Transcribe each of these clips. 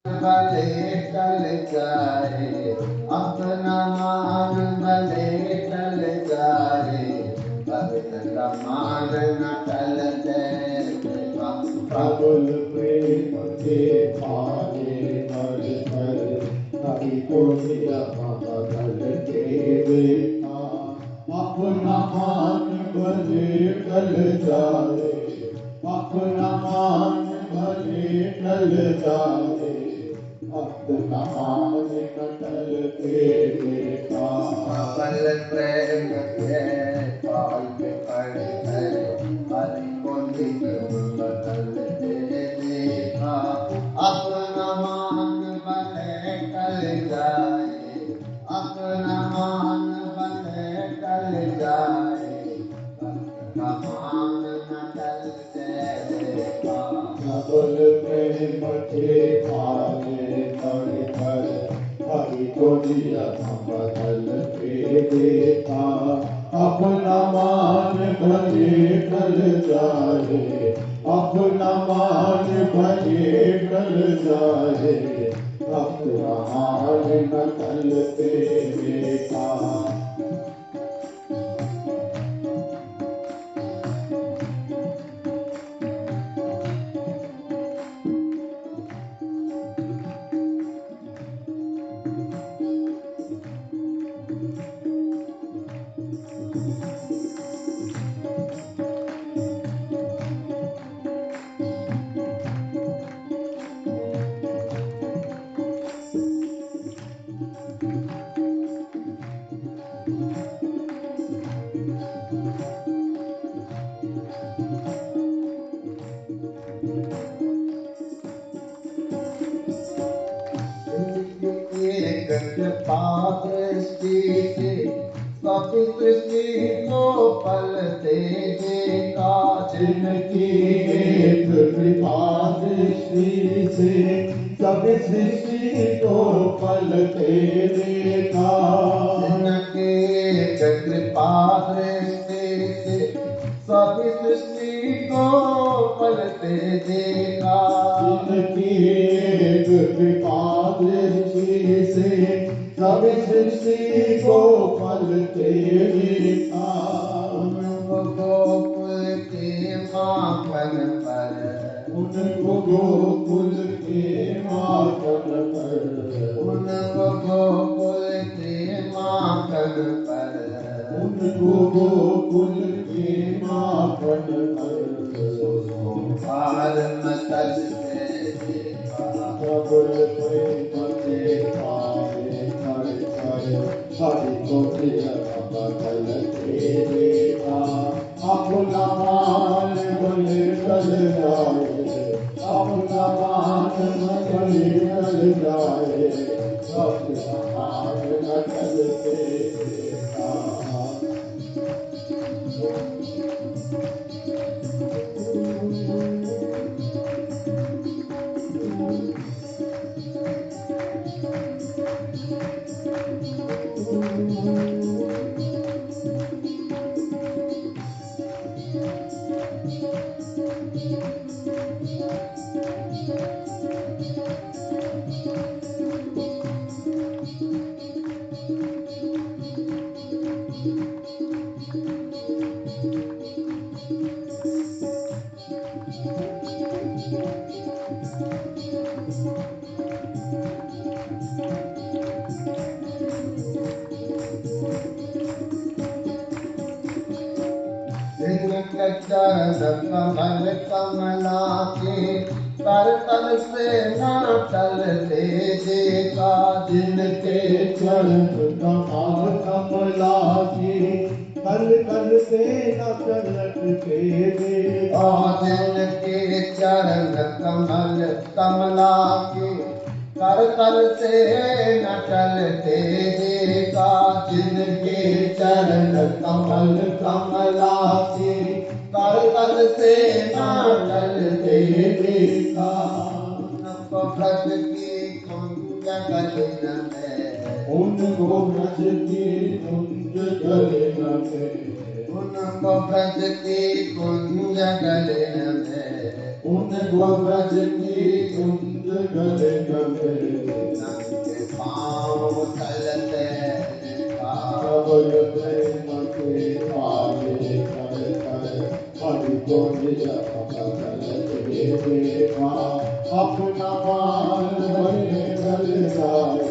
भले टल जाए, अपना मान भले टल जाए, भक्त का मान न टलते। प्रबल प्रेम के पाए पर कभी को दिया बदल के देखा। अपना मान भले टल जाए, अपना मान भले टल जाए, अपना मान न टल के देखा। प्रबल प्रेम के पाल पे पड़ गए, हरि को निज बदलते देखा। अपना मान भले टल जाए, अपना मान भले टल जाए, भक्त का मान न टलते देखा। प्रबल प्रेम के पाले पर हरि को दिया बदल के देखा। अपना मान भले टल जाए, अपना मान भले टल जाए, अपना मान न टलते देखा। एक कृपा दृष्टि से सब सृष्टि को पलटे देखा। जिनकी एक कृपा दृष्टि से सब सृष्टि को पलटे देखा। जिनकी एक कृपा दृष्टि से सब सृष्टि को पलटे देखा। जिनकी एक कृपा दृष्टि से सब सृष्टि को पलटे देखा। उनको गोकुल के माखन पर, उनको गोकुल के माखन पर, उनको गोकुल के माखन पर, उनको गोकुल के माखन पर पार मतल से देखा। प्रबल प्रेम के पाए हरि को दिया बदल के देखा। अपना मान भले टल जाए, अपना मान भले टल जाए, अपना मान न टलते देखा। जिनके चरण कमल कमला के कर तल से न टलते देखा। जिनके चरण कमल कमला के कल कल से न टलते देखा। और जिनके चरण कमल कमला के कर तल से न टलते देखा। जिनके चरण कमल कमला के कर तल से न टलते देखा। उनको ब्रज की कुंज गलिन में, उनको ब्रज की कुंज गलिन में, उनको ब्रज की कुंज गलिन में, उनको ब्रज की कुंज गले न मेरे नंगे पाँव चलते देखा प्रबल प्रेम के पाले कर कर हरि को निज चलते देखा अपना मान भले गल जाए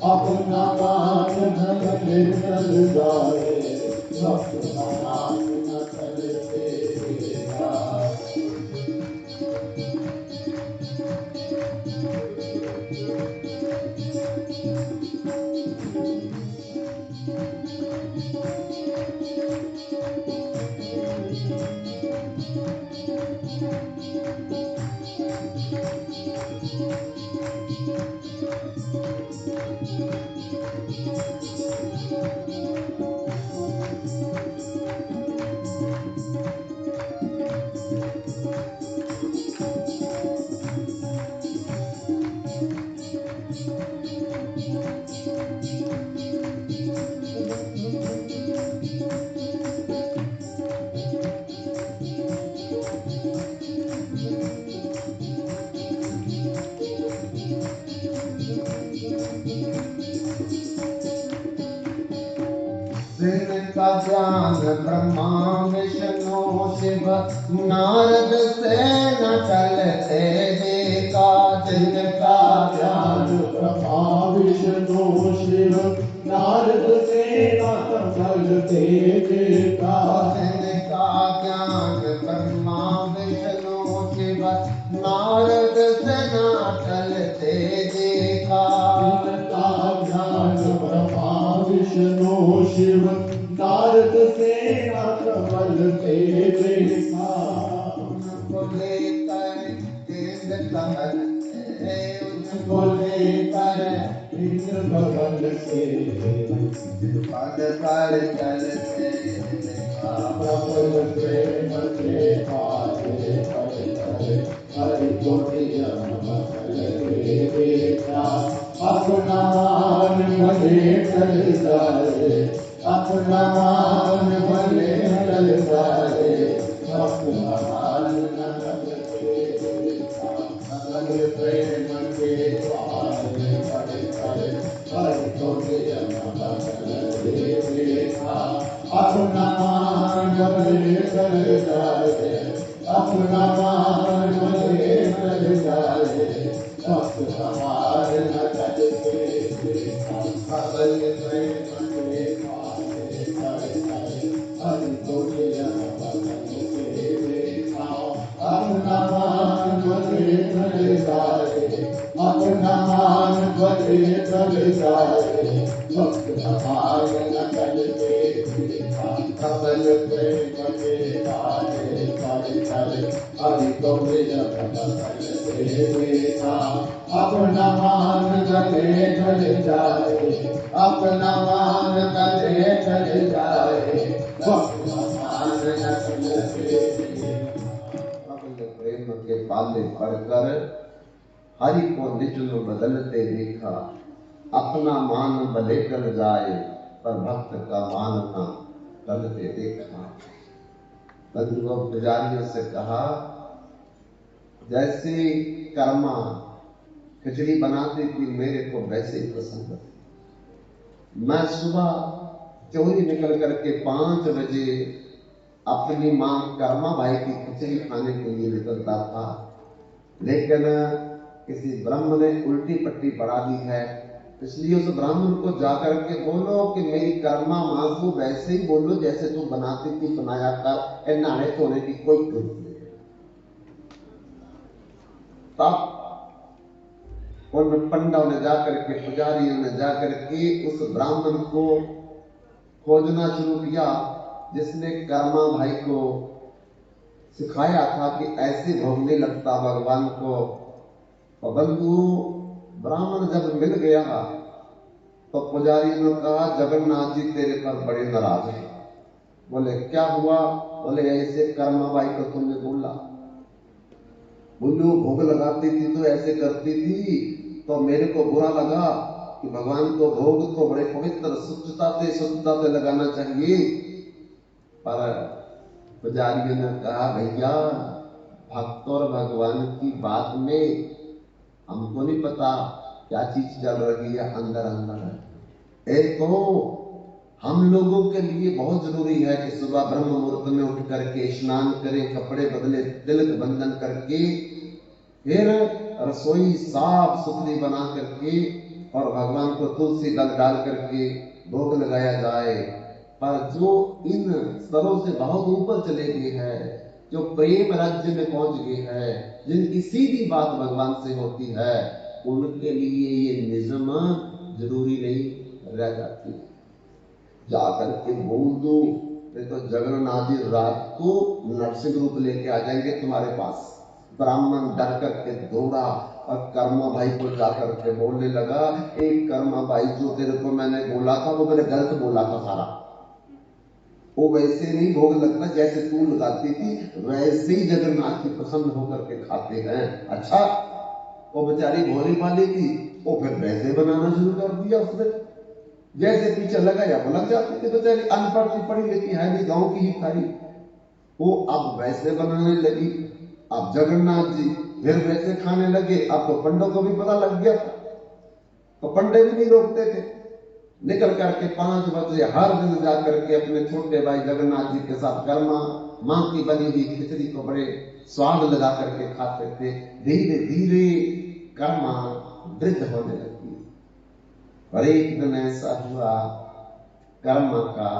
अपना मान भले गल जाए अपना मान न चलते देखा जिनका ज्ञान ब्रह्मा विष्णु शिव नारद से न चलते देखा जिनका ज्ञान ब्रह्मा विष्णु शिव नारद से न चलते देखा जिनका ज्ञान ब्रह्मा विष्णु शिव नारद से न चलते देखा जिनका ज्ञान ब्रह्मा विष्णु शिव नारद से न चलते देखा उनको लेकर इंद्र कमल उनको लेकर इंद्र भवन से पद पर चलते देखा प्रबल प्रेम के पाले हरि को निज चलते देखा अपना मान भले चल जाए अपना मान भले चल जाए अपना मान न चलते देखा प्रबल प्रेम के पाले हरि को निज चलते देखा अपना मान भले चल जाए अपना मान भले चल जाए अपना मान न चलते देखा प्रबल प्रेम के पाले हरि को निज चलते देखा अपना मान भले चल जाए अपना मान भले चल जाए अपना मान न चलते देखा प्रबल प्रेम के पाले हरि को निज चलते देखा अपना मान गले चल जाए अपना मान गले चल जाए अपना मान न चलते प्रबल प्रेम के पाले पढ़कर हरि को निज में बदलते देखा अपना मान भले कर जाए पर भक्त का मान ना करते देखा। बंधुओं पुजारियों से कहा जैसे कर्मा खिचड़ी बनाती थी मेरे को वैसे ही पसंद थी। मैं सुबह चोरी निकल करके 5 बजे अपनी मां कर्मा भाई की खिचड़ी खाने के लिए निकलता था, लेकिन किसी ब्राह्मण ने उल्टी पट्टी पढ़ा दी है, इसलिए उस ब्राह्मण को जाकर के बोलो कि मेरी कर्मा मां को वैसे ही बोलो जैसे तू बनाती थी बनाया कर, नहाने धोने की कोई जरूरत नहीं। तब उन पंडों ने जाकर के पुजारियों ने जाकर के उस ब्राह्मण को खोजना शुरू किया जिसने कर्मा भाई को सिखाया था कि ऐसे भोग नहीं लगता भगवान को। बंधु ब्राह्मण जब मिल गया तो पुजारी ने कहा जगन्नाथ जी तेरे पर बड़े नाराज हैं। बोले क्या हुआ? बोले ऐसे कर्मा भाई को तुमने बोला, बोलो भोग लगाती थी तो ऐसे करती थी, तो मेरे को बुरा लगा कि भगवान को भोग तो बड़े पवित्र शुद्धता से लगाना चाहिए। पर पुजारियों ने कहा भैया भक्त और भगवान की बात में हमको नहीं पता क्या चीज चल रही है अंदर अंदर। एक तो हम लोगों के लिए बहुत जरूरी है कि सुबह ब्रह्म मुहूर्त में उठ करके स्नान करें, कपड़े बदले, तिलक बंधन करके, फिर रसोई साफ सुथरी बना करके और भगवान को तुलसी दल डाल करके भोग लगाया जाए। पर जो इन स्तरों से बहुत ऊपर चले गए हैं, जो प्रेम राज्य में पहुंच गए हैं, जिनकी सीधी बात भगवान से होती है, उनके लिए ये निजम जरूरी नहीं रह जाती। जाकर के बोल दो, नहीं तो जगन्नाथ जी रात को नरसिंह रूप लेके आ जाएंगे तुम्हारे पास। ब्राह्मण डर करके दौड़ा और कर्मा भाई को जाकर के बोलने लगा, एक कर्मा भाई, जो तेरे को मैंने बोला था वो मैंने गलत बोला था सारा, वो वैसे नहीं भोग लगता जैसे तू लगाती थी, वैसे ही जगन्नाथ जी प्रसन्न होकर के खाते हैं। अच्छा, वो बेचारी भोली वाली थी, वो फिर वैसे बनाना शुरू कर दिया उसने, जैसे पीछे लगाया वो लग जाती थी। बेचारी अनपढ़ थी, पढ़ी लिखी है नहीं, गांव की ही थारी, वो अब वैसे बनाने लगी। अब जगन्नाथ जी फिर वैसे खाने लगे। अब तो पंडों को भी पता लग गया था, तो पंडे भी नहीं रोकते थे। निकल करके 5 बजे हर दिन जाकर के अपने छोटे भाई जगन्नाथ जी के साथ कर्मा मां की बनी हुई खिचड़ी को बड़े स्वाद लगा करके खाते थे। धीरे धीरे कर्मा वृद्ध होने लगी। और एक दिन ऐसा हुआ, कर्मा का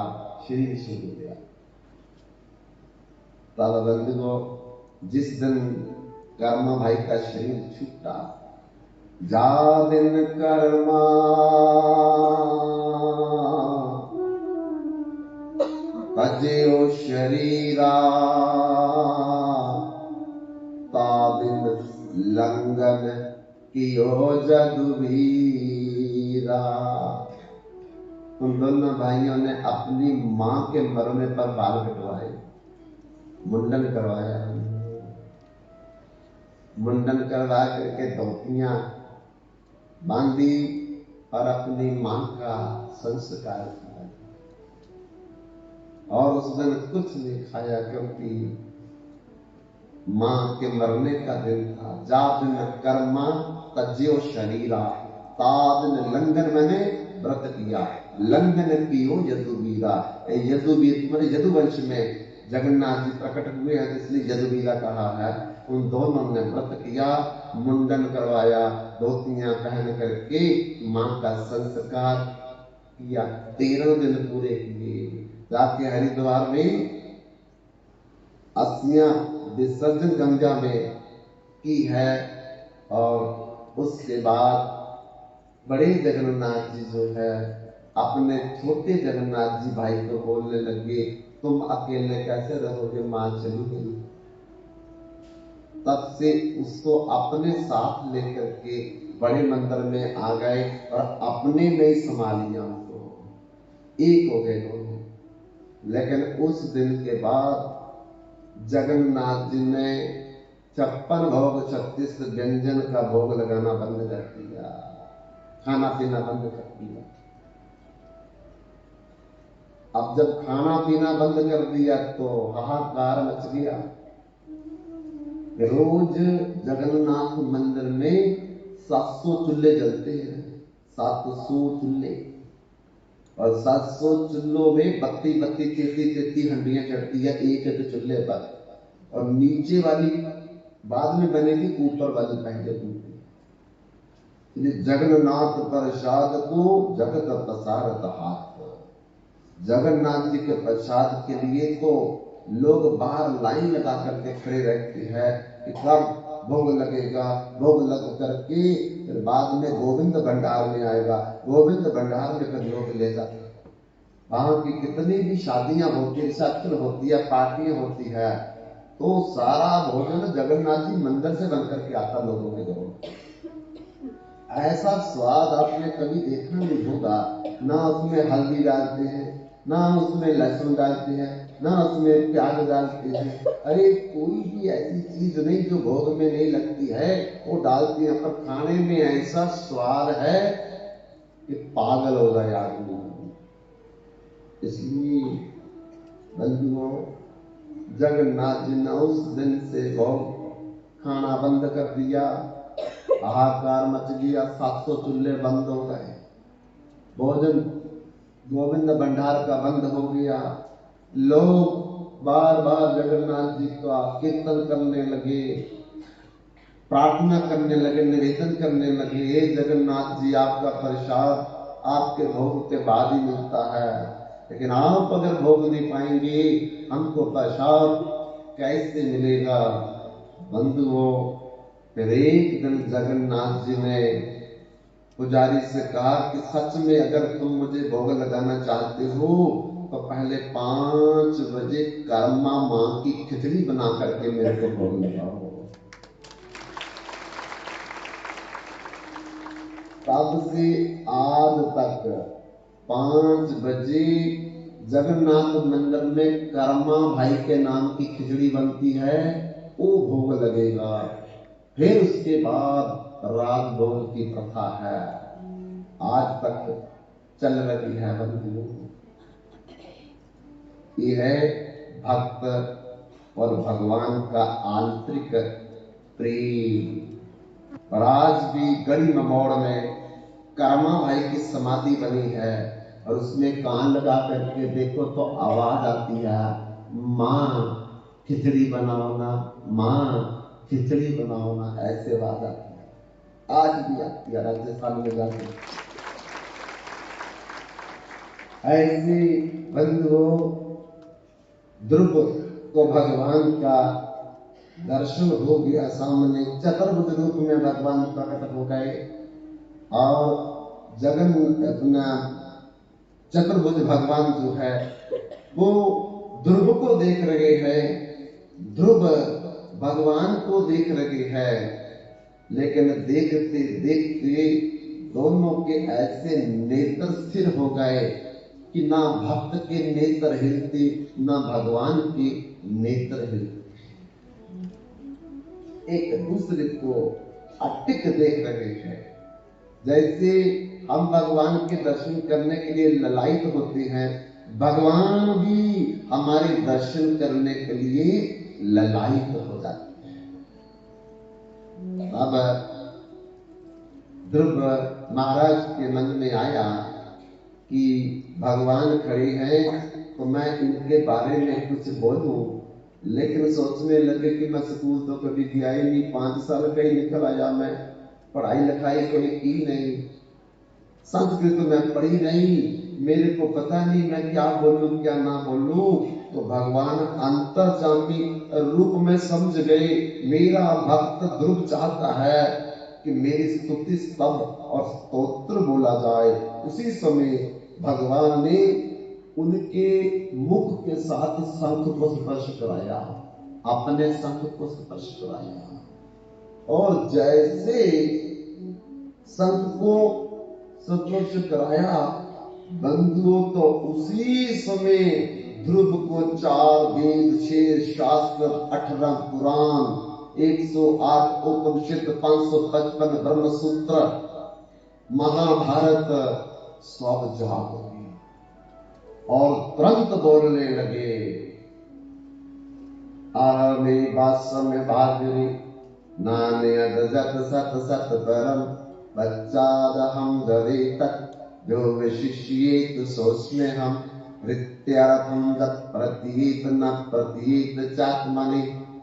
शरीर छूट गया। दादा बंधुओं, जिस दिन कर्मा भाई का शरीर छूटा, जा दिन कर्मा तजो शरीरा, ता दिन लंगन कियो जदुवीरा। उन दोनों भाइयों ने अपनी मां के मरने पर बाल कटवाए, मुंडन करवाया। मुंडन करवा करके धोतियां बांधी और अपनी मां का संस्कार किया। और उस दिन कुछ नहीं खाया, क्योंकि मां के मरने का दिन था। जा दिन कर्मा तज्यो शरीरा, ता दिन लंघन, मैंने व्रत किया। लंघन कियो यदुवीरा। यदुवीर मैंने यदुवंश में जगन्नाथ जी प्रकट हुए हैं, इसलिए यदुवीरा कहा है। उन दोनों ने व्रत किया, मुंडन करवाया, धोतियां पहन करके मां का संस्कार किया। 13 दिन पूरे किए। जाके हरिद्वार में अस्थियां विसर्जन गंगा में की है। और उसके बाद बड़े जगन्नाथ जी जो है अपने छोटे जगन्नाथ जी भाई को बोलने लगे, तुम अकेले कैसे रहोगे, मां चली गई। तब से उसको अपने साथ लेकर के बड़े मंदिर में आ गए और अपने में ही संभाल लिया उनको, एक हो गए दोनों। लेकिन उस दिन के बाद जगन्नाथ जी ने 56 भोग 36 व्यंजन का भोग लगाना बंद कर दिया, खाना पीना बंद कर दिया। अब जब खाना पीना बंद कर दिया तो हाहाकार मच गया। रोज जगन्नाथ मंदिर में 700 चूल्हे जलते हैं, 700 चूल्हे, और 700 चूल्हों में 32 हंडियां चढ़ती है एक एक चूल्हे पर। और नीचे वाली बाद में बनेगी, ऊपर वाली पहले बनती। जगन्नाथ प्रसाद को जगत प्रसारत हाथ। जगन्नाथ जी के प्रसाद के लिए तो लोग बाहर लाइन लगा करके खड़े रहते हैं कि कब भोग लगेगा। भोग लग करके फिर बाद में गोविंद भंडार में आएगा, गोविंद भंडार में फिर लोग ले जाते हैं। वहां की कितनी भी शादियां होती है, रिसेप्शन होती है, पार्टियां होती है, तो सारा भोजन जगन्नाथ जी मंदिर से बनकर के आता लोगों के घर। ऐसा स्वाद आपने कभी देखा नहीं होगा। ना उसमें हल्दी डालते हैं, ना उसमें लहसुन डालते हैं, ना उसमें प्याज डालते हैं। अरे कोई भी ऐसी चीज नहीं जो भोग में नहीं लगती है, वो डालते हैं। पर खाने में ऐसा स्वाद है कि पागल हो गए आदमी। इसलिए बंधुओं, जगन्नाथ जी ने उस दिन से भोग खाना बंद कर दिया। हाहाकार मच गया, 700 चूल्हे बंद हो गए, भोजन गोविंद भंडार का बंद हो गया। लोग बार बार जगन्नाथ जी का कीर्तन करने लगे, प्रार्थना करने लगे, निवेदन करने लगे, हे जगन्नाथ जी आपका प्रसाद आपके भोग के बाद ही मिलता है, लेकिन आप अगर भोग नहीं पाएंगे हमको प्रसाद कैसे मिलेगा। बंधुओं, फिर एक दिन जगन्नाथ जी ने पुजारी से कहा कि सच में अगर तुम मुझे भोग लगाना चाहते हो तो पहले 5 बजे कर्मा मां की खिचड़ी बना करके मेरे को भोग लगाओ। तब से आज तक 5 बजे जगन्नाथ मंदिर में कर्मा भाई के नाम की खिचड़ी बनती है, वो भोग लगेगा। फिर उसके बाद राजभोग की प्रथा है, आज तक चल रही है बंधुओं। ये है भक्त और भगवान का आंतरिक प्रेम। और आज भी गढ़ी ममोड़ में कर्मा भाई की समाधि बनी है और उसमें कान लगा करके देखो तो आवाज आती है, मां खिचड़ी बनाओ ना, मां खिचड़ी बनाओ ना, ऐसे आवाज आती है। आज भी आती है राजस्थान में जाके। ऐसे बंधुओं, ध्रुव को भगवान का दर्शन हो गया सामने, चतुर्भुज रूप में भगवान प्रकट हो गए और जगन अपना चतुर्भुज भगवान जो है वो ध्रुव को देख रहे हैं, ध्रुव भगवान को देख रहे हैं, लेकिन देखते देखते दोनों के ऐसे नेत्र स्थिर हो गए कि ना भक्त के नेत्र हिलते, ना भगवान के नेत्र हिलते, एक दूसरे को अटिक देख रहे हैं। जैसे हम भगवान के दर्शन करने के लिए ललायित होते हैं, भगवान भी हमारे दर्शन करने के लिए ललायित हो जाते हैं। अब ध्रुव महाराज के मन में आया कि भगवान खड़े हैं तो मैं इनके बारे में कुछ बोलूं, लेकिन सोचने लगे कि मैं स्कूल तो कभी गया ही नहीं, 5 साल का ही निकल आया, मैं पढ़ाई लिखाई कोई की नहीं, संस्कृत में पढ़ी नहीं, मेरे को पता नहीं मैं क्या बोलूं क्या ना बोलूं। तो भगवान अंतर्जामी रूप में समझ गए, मेरा भक्त ध्रुव चाहता है कि मेरी स्तुति स्तव और स्तोत्र बोला जाए। उसी समय भगवान ने उनके मुख के साथ शंख को स्पर्श कराया, अपने शंख को स्पर्श कराया, और जैसे शंख को स्पर्श कराया बंधुओं, तो उसी समय ध्रुव को 4 वेद, 6 शास्त्र, 18 पुराण, 108 उपनिषद, 555 ब्रह्म सूत्र, महाभारत सब जाग गए और तुरंत बोलने लगे, आमे बासम भागरी नाने अदजत सत सत परम बच्चाद हम गवे तक जो विशिष्येत सोचने हम प्रत्यर्थम दत् प्रतीत न प्रतीत चात्मनि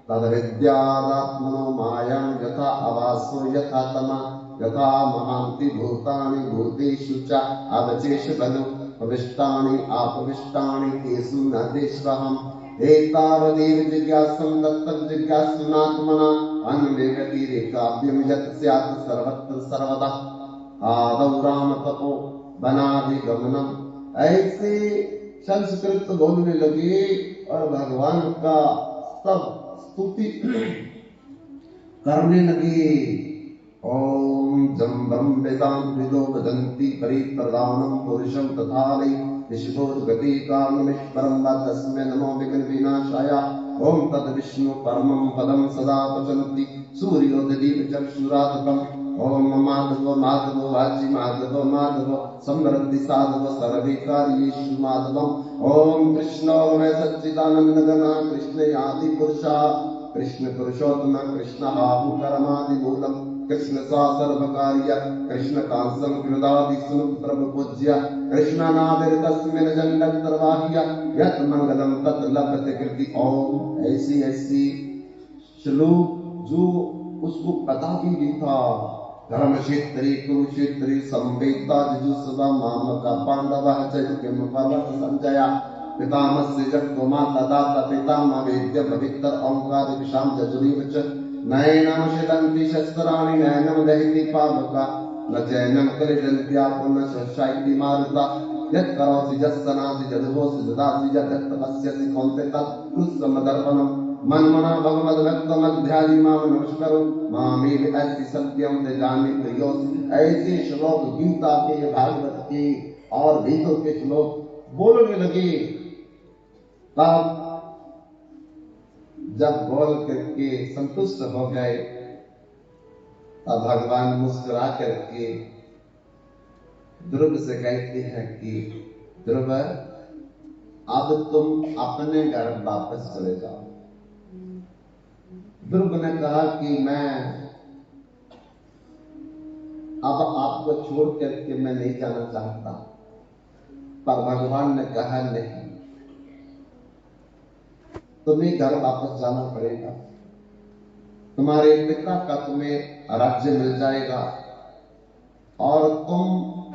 तद विद्यादात्मनो मायं यथा आवासो यथा तमा यथा महांति भूतानि भूतेषु च अवचेष बनु प्रविष्टानि अपविष्टानि तेषु न देष्वहम् एतावदेव जिज्ञासं तत्तत् जिज्ञासुनात्मना अन्वेगतिरेकाव्यं यत् स्यात् सर्वत्र सर्वदा आदौ राम तपो वनाधिगमनम्। ऐसे संस्कृत बोलने लगे और भगवान का सब स्तुति करने लगे। ओम जं ब्रह्मेदां विदो वदन्ति परिप्रदानं पुरुषं तथा वै विश्वोद्गति कारणमीश्वरं वा तस्मै नमो विघ्न विनाशाय। ओम तद् विष्णु परमं पदं सदा पचन्ति सूर्योददीपचक्षुरातकम्। ओम माधव माधव वाची माधव माधव समृद्धि साधव सर्वे कार्येषु माधवम्। ओम कृष्णोर्वै सच्चिदानंद घना कृष्ण आदि पुरुषा कृष्ण पुरुषोत्तम कृष्ण हाहु परमादि मूलम् कृष्ण सा सर्वकार्य कृष्ण कांसम कृदादि सुन प्रभु पूज्य कृष्ण नादिर तस्मिन् जन्नत प्रवाह्य यत मंगलम तत लभते कृति ओम। ऐसी ऐसी श्लोक जो उसको पता भी था। धर्म क्षेत्री कुरुक्षेत्री संवेदा जुजुस्वा मामका पांडव चैत्य पर्वत संजया पितामहस्य जगतो माता दाता पितामह वेद्य पवित्र ओंकार विशाम जजुरीव च नयनम शिदन्ति शस्त्राणि नयनम दहति पावका न चैनम कलिदन्त्या पुनः शशाइति मारुता यत् करोसि यत्सनासि जदुहोसि ददासि यत् तपस्यसि कौन्ते तत्कृत्समदर्पणम् मन्मना भगवद्भक्तमध्यायि माम नमस्करो मामेव ऐसी सत्यम ते जाने प्रियोसि। ऐसे श्लोक गीता के भागवत के और वेदों के श्लोक बोलने लगे। तब जब बोल करके संतुष्ट हो गए तब भगवान मुस्कुरा करके ध्रुव से कहते हैं कि ध्रुव अब तुम अपने घर वापस चले जाओ। ध्रुव ने कहा कि मैं अब आपको छोड़ करके मैं नहीं जाना चाहता, पर भगवान ने कहा नहीं, तुम्हें घर वापस जाना पड़ेगा। तुम्हारे पिता का तुम्हें राज्य मिल जाएगा और तुम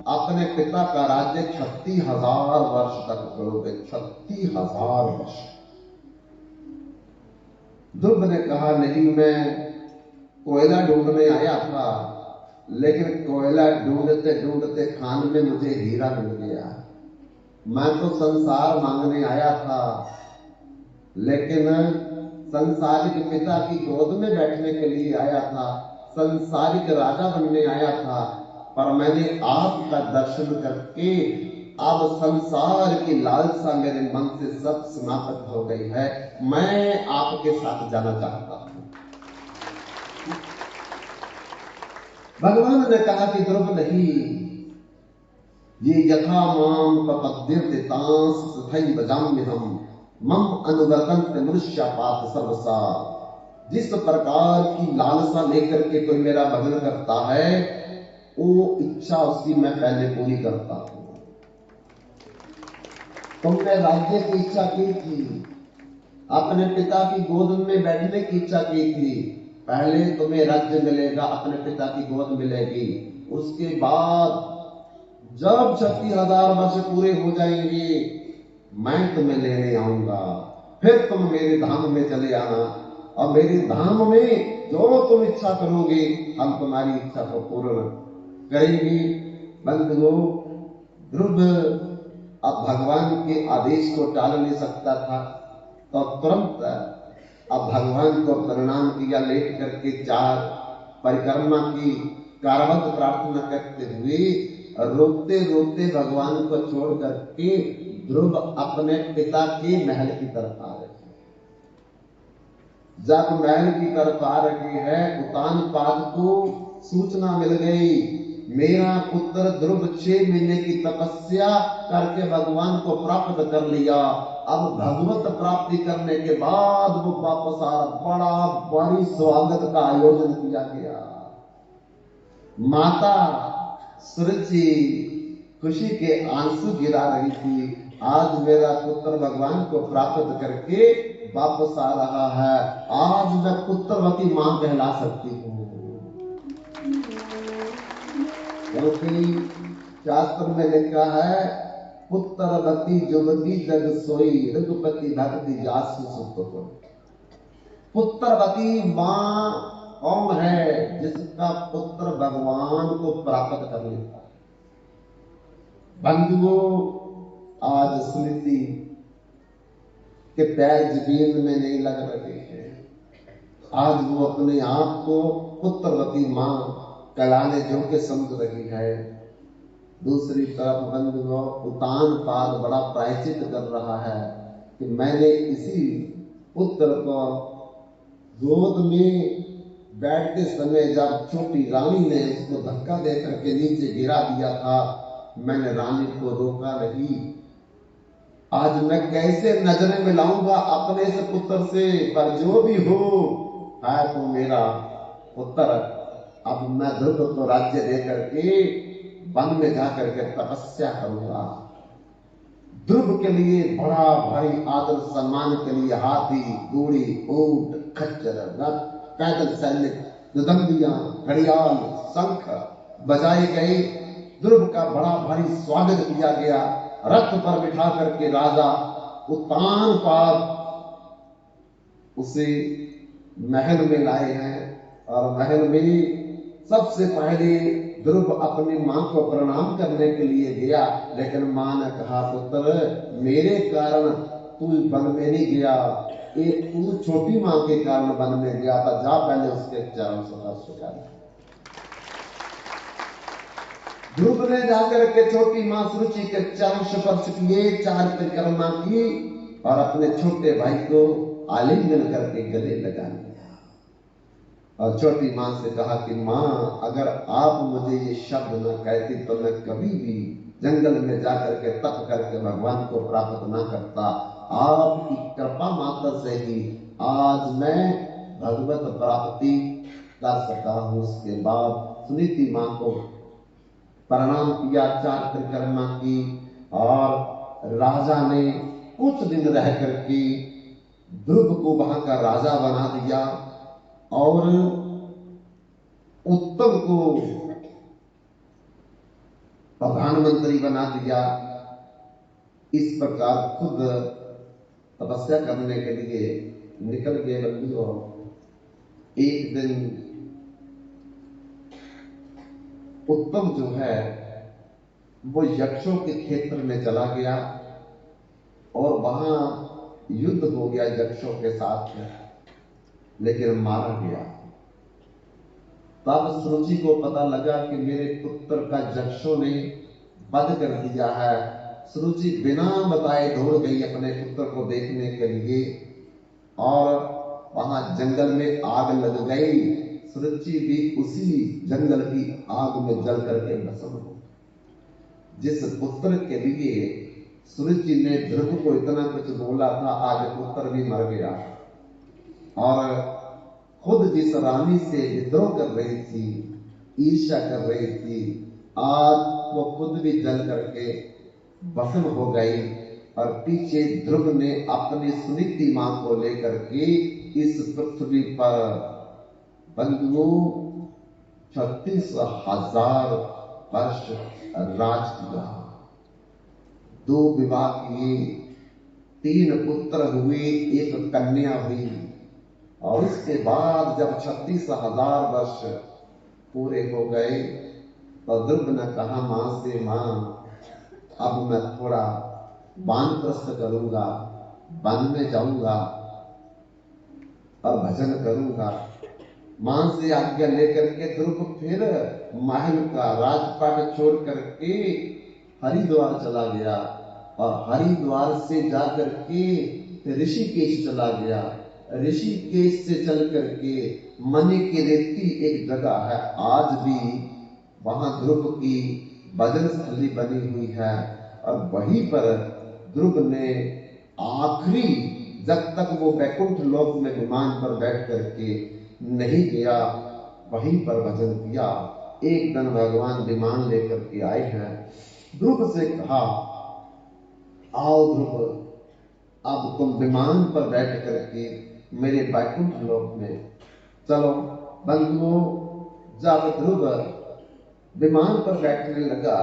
अपने पिता का राज्य 36,000 वर्ष तक करोगे। 36,000 वर्ष। ध्रुव ने कहा नहीं, मैं कोयला ढूंढने आया था, लेकिन कोयला ढूंढते ढूंढते खान में मुझे हीरा मिल गया। मैं तो संसार मांगने आया था, लेकिन संसारिक पिता की गोद में बैठने के लिए आया था, संसारिक राजा बनने आया था, पर मैंने आपका दर्शन करके अब संसार की लालसा मेरे मन से सब समाप्त हो गई है। मैं आपके साथ जाना चाहता हूं। भगवान ने कहा कि ध्रुव नहीं, ये यथा माम प्रपद्यते तांस तथैव जाम्यहम् मम अनुवर्तन्ते मनुष्य पात सर्वसा। जिस प्रकार की लालसा लेकर के कोई मेरा भजन करता है, वो इच्छा उसकी मैं पहले पूरी करता हूं। तुमने राज्य की इच्छा की थी, अपने पिता की गोद में बैठने की इच्छा की थी, पहले तुम्हें राज्य मिलेगा, अपने पिता की गोद मिलेगी। उसके बाद जब 36,000 वर्ष पूरे हो जाएंगे, मैं तुम्हें लेने आऊंगा, फिर तुम मेरे धाम में चले आना, और मेरे धाम में जो तुम इच्छा करोगे हम तुम्हारी इच्छा को पूर्ण करेंगे। बंधुओं, ध्रुव अब भगवान के आदेश को टाल नहीं सकता था, तो तुरंत अब भगवान को प्रणाम किया, लेट करके 4 परिक्रमा की कारवत प्रार्थना करते हुए रोते रोते भगवान को छोड़ करके ध्रुव अपने पिता के महल की तरफ आ रहे हैं। जब महल की तरफ आ रहे हैं, उतानपाद को सूचना मिल गई, मेरा पुत्र ध्रुव 6 महीने की तपस्या करके भगवान को प्राप्त कर लिया। अब भगवत प्राप्ति करने के बाद वो वापस आ, बड़ा भारी स्वागत का आयोजन किया गया। माता सुरुचि खुशी के आंसू गिरा रही थी, आज मेरा पुत्र भगवान को प्राप्त करके वापस आ रहा है, आज मैं पुत्रवती मां कहला सकती हूँ। क्योंकि शास्त्र में लिखा है, पुत्रवती जुवती जग सोई रघुपति भक्ति जासु सुख। पुत्रवती मां कौन है? जिसका पुत्र भगवान को प्राप्त कर लेता है। बंधुओं, आज स्मृति के पैर जमीन में नहीं लग रहे हैं, आज वो अपने आप को पुत्रवती मां कहलाने योग्य समझ रही है। दूसरी तरफ बंधुओं, उतानपाद बड़ा प्रायश्चित कर रहा है कि मैंने इसी पुत्र को गोद में बैठते समय जब छोटी रानी ने उसको धक्का देकर के नीचे गिरा दिया था, मैंने रानी को रोका नहीं। आज मैं कैसे नजरें मिलाऊंगा अपने से पुत्र से? पर जो भी हो है तो मेरा पुत्र, अब मैं ध्रुव को राज्य दे करके वन में जाकर के तपस्या करूंगा। ध्रुव के लिए बड़ा भारी आदर सम्मान के लिए हाथी, घोड़े, ऊंट, खच्चर, रथ, पैदल सैनिक, दुदंबियां, घड़ियाल, शंख बजाए गए। ध्रुव का बड़ा भारी स्वागत किया गया। रथ पर बिठा करके राजा उत्तान पाद उसे महल में लाए हैं और महल में सबसे पहले ध्रुव अपनी मां को प्रणाम करने के लिए गया, लेकिन मां ने कहा, पुत्र मेरे कारण तू वन में नहीं गया, एक तू छोटी मां के कारण वन में गया था, जा पहले उसके चरण स्पर्श कर। ध्रुव ने जाकर के छोटी मां सुरुचि के चरण स्पर्श किए, 4 परिक्रमा की और अपने छोटे भाई को आलिंगन करके गले लगा लिया और छोटी मां से कहा कि मां, अगर आप मुझे ये शब्द न कहती तो मैं कभी भी जंगल में जाकर के तप करके भगवान को प्राप्त न करता। आपकी कृपा मात्र से ही आज मैं भगवत प्राप्ति कर सका हूं। उसके बाद सुनीति मां को प्रणाम किया, 4 परिक्रमा की और राजा ने कुछ दिन रह करके ध्रुव को वहां का राजा बना दिया और उत्तम को प्रधानमंत्री बना दिया। इस प्रकार खुद तपस्या करने के लिए निकल गए बंधुओं। एक दिन उत्तम जो है वो यक्षों के क्षेत्र में चला गया और वहां युद्ध हो गया यक्षों के साथ, लेकिन मारा गया। तब सुरुचि को पता लगा कि मेरे पुत्र का यक्षों ने वध कर दिया है। सुरुचि बिना बताए दौड़ गई अपने पुत्र को देखने के लिए और वहां जंगल में आग लग गई। सुरुचि भी उसी जंगल की आग में जल करके भस्म हो। जिस पुत्र के लिए सुरुचि ने ध्रुव को इतना कुछ बोला था, आज पुत्र भी मर गया और खुद जिस रानी से विद्रोह कर रही थी, ईर्ष्या कर रही थी, आज वो खुद भी जल करके भस्म हो गई और पीछे ध्रुव ने अपनी सुनीति मां को लेकर के इस पृथ्वी पर बंधुओं 36,000 वर्ष राज किया। 2 विवाह किए, 3 पुत्र हुए, 1 कन्या हुई और उसके बाद जब 36,000 वर्ष पूरे हो गए तो ध्रुव ने कहा मां से, मां अब मैं थोड़ा वानप्रस्थ करूंगा, वन में जाऊंगा और भजन करूंगा। मां से आज्ञा लेकर के ध्रुव फिर महल का राजपाट छोड़ करके हरिद्वार चला गया और हरिद्वार से जाकर के ऋषिकेश चला गया। ऋषिकेश से चल करके मनी की रेती एक जगह है, आज भी वहां ध्रुव की भजन स्थली बनी हुई है और वहीं पर ध्रुव ने आखिरी, जब तक वो वैकुंठ लोक में विमान पर बैठ करके नहीं गया, वहीं पर भजन किया। एक दिन भगवान विमान लेकर के आए हैं। ध्रुव से कहा, आओ ध्रुव, अब तुम विमान पर बैठ करके मेरे वैकुंठ लोक में चलो। बंधुओं, जब ध्रुव विमान पर बैठने लगा,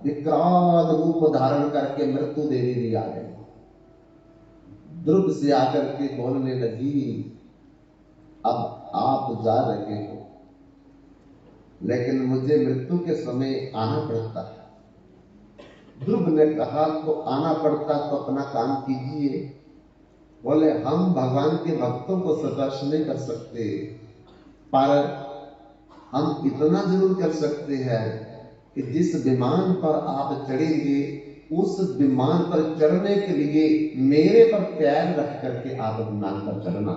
विकराल रूप धारण करके मृत्यु देवी भी आ गई। ध्रुव से आकर के बोलने लगी, अब आप जा रहे हो लेकिन मुझे मृत्यु के समय आना पड़ता है। ध्रुव ने कहा, तो आना पड़ता तो अपना काम कीजिए। बोले, हम भगवान के भक्तों को स्पर्श नहीं कर सकते, पर हम इतना जरूर कर सकते हैं कि जिस विमान पर आप चढ़ेंगे, उस विमान पर चढ़ने के लिए मेरे पर पैर रख करके आप विमान पर चढ़ना,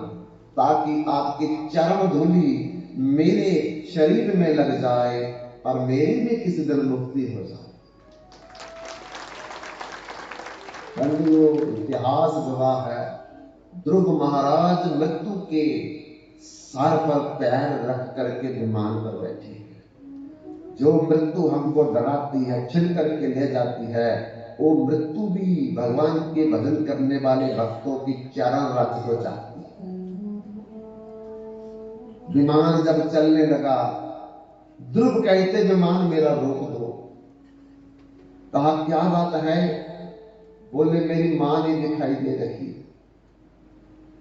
ताकि आपकी चरण धूलि मेरे शरीर में लग जाए और मेरी भी किसी दिन मुक्ति हो जाए। बंधुओं, इतिहास गवाह है, ध्रुव महाराज मृत्यु के सर पर पैर रख करके विमान पर बैठी है। जो मृत्यु हमको डराती है, छिन करके ले जाती है, वो मृत्यु भी भगवान के भजन करने वाले भक्तों की चरण रथ को चाहती है। विमान जब चलने लगा, ध्रुव कहते विमान मेरा रोक दो। कहा क्या बात है? बोले मेरी मां नहीं दिखाई दे रही।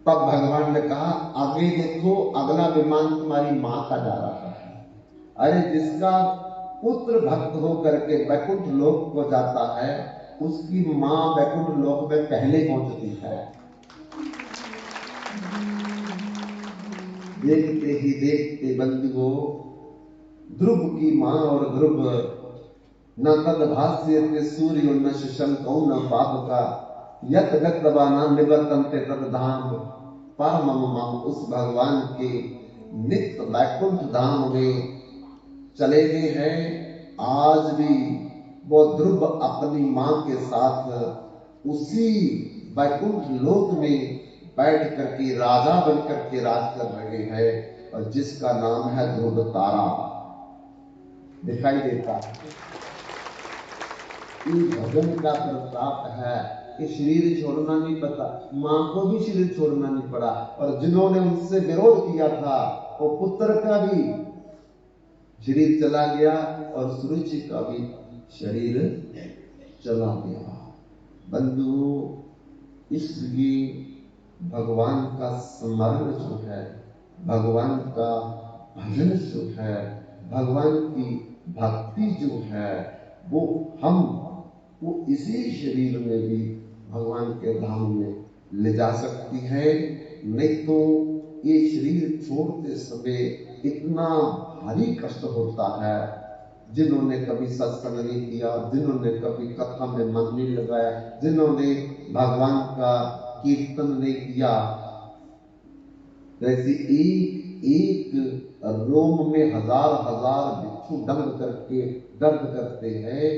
तब भगवान ने कहा आगे देखो, अगला विमान तुम्हारी मां का जा रहा है। अरे जिसका पुत्र भक्त हो करके वैकुंठ लोक को जाता है, उसकी मां वैकुंठ लोक में पहले पहुंचती है। देखते ही देखते बंधुओं, ध्रुव की मां और ध्रुव न तद भाष्यते सूर्य न शशंको न पावका यत गतवाना निवर्तन्ते तद धाम परमम मम। उस भगवान के नित्य वैकुंठ धाम में चले गए हैं। आज भी वो ध्रुव अपनी मां के साथ उसी वैकुंठ लोक में बैठ करके राजा बन करके राज कर रहे हैं, और जिसका नाम है ध्रुव तारा दिखाई देता है। ये भजन का प्रताप है कि शरीर छोड़ना नहीं पता, मां को भी शरीर छोड़ना नहीं पड़ा, और जिन्होंने उससे विरोध किया था वो पुत्र का भी शरीर चला गया और सुरुचि का भी शरीर चला गया। बंधुओं, इसलिए भगवान का स्मरण जो है, भगवान का भजन जो है, भगवान की भक्ति जो है, वो इसी शरीर में भी भगवान के धाम में ले जा सकती है। नहीं तो ये शरीर छोड़ते समय इतना भारी कष्ट होता है। जिन्होंने कभी सत्संग नहीं किया, जिन्होंने कभी कथा में मन नहीं लगाया, जिन्होंने भगवान का कीर्तन नहीं किया, जैसे एक एक रोम में हजार हजार बिच्छू डंग करके दर्द करते हैं,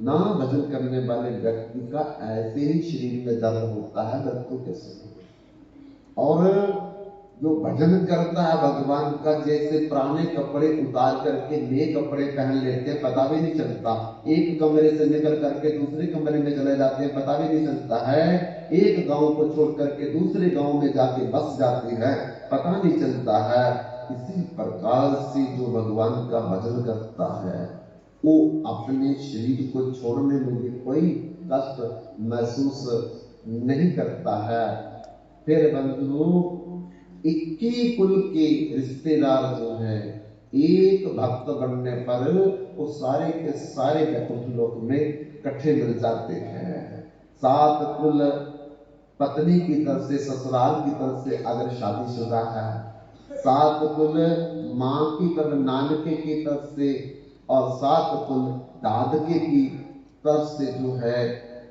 ना भजन करने वाले व्यक्ति का ऐसे ही शरीर में दर्द होता है मृत्यु के समय। और जो भजन करता है भगवान का, जैसे पुराने कपड़े उतार करके नए कपड़े पहन लेते हैं, पता भी नहीं चलता। एक कमरे से निकल करके दूसरे कमरे में चले जाते हैं, पता भी नहीं चलता है। एक गांव को छोड़ करके दूसरे गांव में जाके बस जाते हैं, पता नहीं चलता है। इसी प्रकार से जो भगवान का भजन करता है, वो अपने शरीर को छोड़ने में भी कोई कष्ट महसूस नहीं करता है। फिर बंधुओं, 21 कुल के रिश्तेदार जो है, एक भक्त बनने पर वो सारे के सारे वैकुंठ लोक में इकट्ठे मिल जाते हैं। 7 कुल पत्नी की तरफ से, ससुराल की तरफ से अगर शादीशुदा है, 7 कुल मां की तरफ, नानके की तरफ से, और 7 कुल दादके की तरफ से जो है,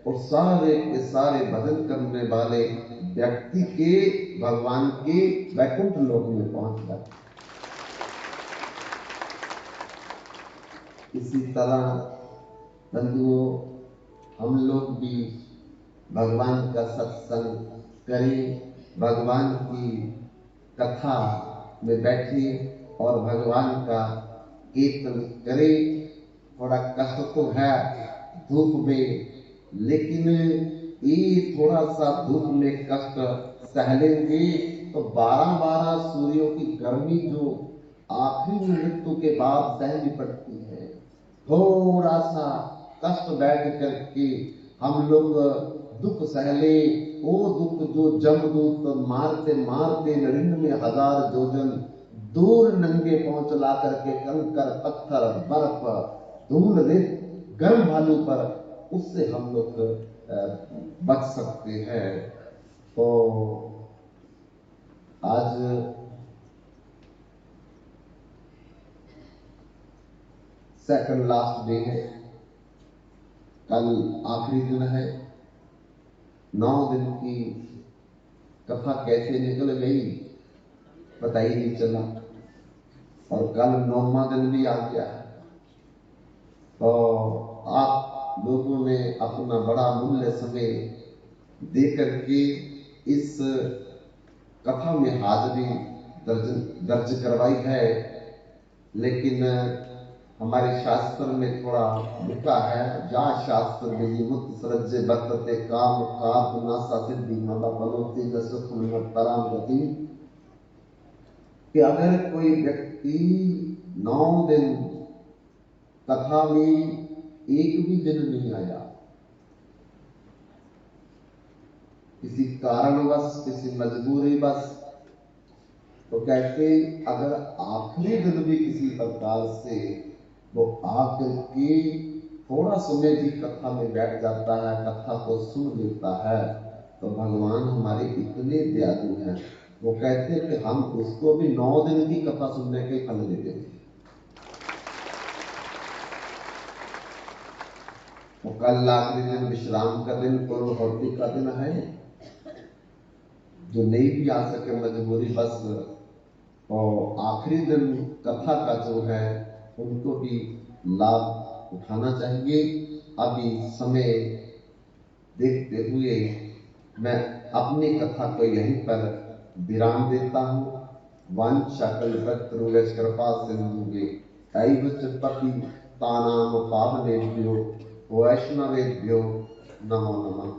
और सारे के सारे भजन करने वाले व्यक्ति के भगवान के वैकुंठ लोक में पहुंच जाते। इसी तरह बंधुओं, हम लोग भी भगवान का सत्संग करें, भगवान की कथा में बैठे और भगवान का कीर्तन करें। थोड़ा कष्ट तो है धूप में, लेकिन ये थोड़ा सा धूप में कष्ट सहलेंगे तो 12-12 सूर्यों की गर्मी जो आखिरी मृत्यु के बाद सहनी पड़ती है, थोड़ा सा कष्ट बैठ करके हम लोग दुख सहले। वो दुख जो जमदूत मारते मारते नरिंद में हजार योजन दूर नंगे पहुंच ला करके कंकर पत्थर बर्फ धूल रेत गर्म भालू पर, उससे हम लोग बच सकते हैं। तो आज सेकंड लास्ट डे है, कल आखिरी दिन है। 9 दिन की कथा कैसे निकल गई पता ही नहीं चला, और कल 9वां दिन भी आ गया। तो आप लोगों ने अपना बड़ा मूल्य समय देकर के इस कथा में हाजिरी दर्ज करवाई है, लेकिन हमारे शास्त्र में थोड़ा लिखा है, जा शास्त्र विधिमुत सृज्य वर्तते काम काप नासा सिद्धि मदा पनोति न सुखम न पराम गति, कि अगर कोई व्यक्ति 9 दिन कथा में एक भी दिन नहीं आया, किसी कारणवश, किसी मजबूरी बस, तो कहते अगर आखिरी दिन भी किसी प्रकार से वो आकर के थोड़ा समय भी कथा में बैठ जाता है, कथा को सुन लेता है, तो भगवान हमारे इतने दयालु हैं, वो कहते हैं कि हम उसको भी 9 दिन की कथा सुनने के फल देते हैं। तो कल आखिरी दिन विश्राम का दिन, पूर्णहोती का दिन है, जो नहीं भी आ सके मजबूरी बस, और आखिरी दिन कथा का जो है उनको भी लाभ उठाना चाहिए। अभी समय देखते हुए मैं अपनी कथा को यहीं पर विराम देता हूँ। वांछाकल्पतरुश्च कृपा सिंधुभ्यो एव च पतितानां पावनेभ्यो वैष्णवेभ्यो नमो नमः।